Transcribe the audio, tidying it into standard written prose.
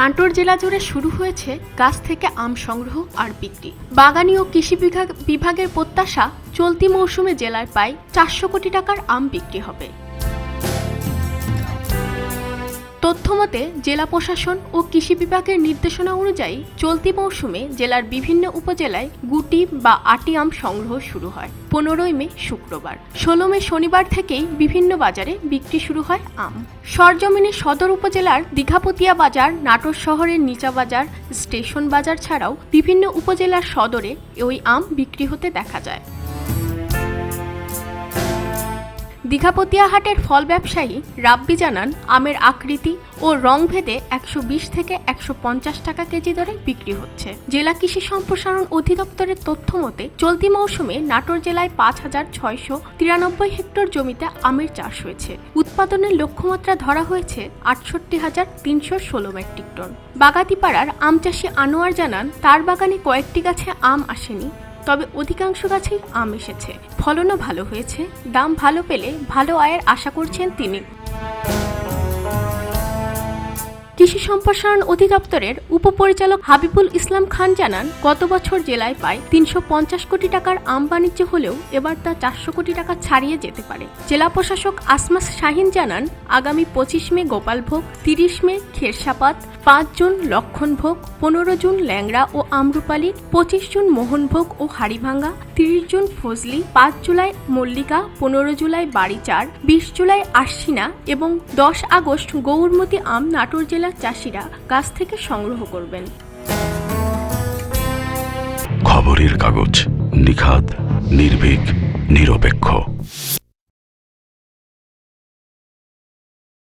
নাটোর জেলা জুড়ে শুরু হয়েছে গাছ থেকে আম সংগ্রহ আর বিক্রি। বাগানী ও কৃষি বিভাগের প্রত্যাশা, চলতি মৌসুমে জেলায় প্রায় 400 কোটি টাকার আম বিক্রি হবে। তথ্যমতে জেলা প্রশাসন ও কৃষি বিভাগের নির্দেশনা অনুযায়ী চলতি মৌসুমে জেলার বিভিন্ন উপজেলায় গুটি বা আটি আম সংগ্রহ শুরু হয়। 15 মে শুক্রবার, 16 মে শনিবার থেকেই বিভিন্ন বাজারে বিক্রি শুরু হয় আম। সরজমিনে সদর উপজেলার দীঘাপতিয়া বাজার, নাটোর শহরের নিচা বাজার, স্টেশন বাজার ছাড়াও বিভিন্ন উপজেলার সদরে ওই আম বিক্রি হতে দেখা যায়। দীঘাপতিয়া হাটের ফল ব্যবসায়ী রাব্বি জানান, আমের আকৃতি ও রং ভেদে 120 থেকে 150 টাকা কেজি দরে বিক্রি হচ্ছে। জেলা কৃষি সম্প্রসারণ অধিদপ্তরের তথ্য মতে চলতি মৌসুমে নাটোর জেলায় 5693 হেক্টর জমিতে আমের চাষ হয়েছে। উৎপাদনের লক্ষ্যমাত্রা ধরা হয়েছে 68,316 মেট্রিক টন। বাগাতিপাড়ার আম চাষি আনোয়ার জানান, তার বাগানে কয়েকটি গাছে আম আসেনি, তবে অধিকাংশ গাছেই আম এসেছে। ফলনও ভালো হয়েছে। দাম ভালো পেলে ভালো আয়ের আশা করছেন তিনি। কৃষি সম্প্রসারণ অধিদপ্তরের উপপরিচালক হাবিবুল ইসলাম খান জানান, গত বছর জেলায় প্রায় 350 কোটি টাকার আম বাণিজ্য হলেও এবার তা 400 কোটি টাকা ছাড়িয়ে যেতে পারে। জেলা প্রশাসক আসমা শাহিন জানান, আগামী 25 মে গোপালভোগ, 30 মে খেরসাপাত, 5 জুন লক্ষণভোগ, 15 জুন ল্যাংড়া ও আমরুপালি, 25 জুন মোহনভোগ ও হাড়িভাঙ্গা, 30 জুন ফজলি, 5 জুলাই মল্লিকা, 15 জুলাই বাড়িচার, 20 জুলাই আশ্বিনা এবং 10 আগস্ট গৌরমতি আম নাটোর জেলার চাষিরা গাছ থেকে সংগ্রহ করবেন। খবরের কাগজ, নিখাত, নির্ভীক, নিরপেক্ষ।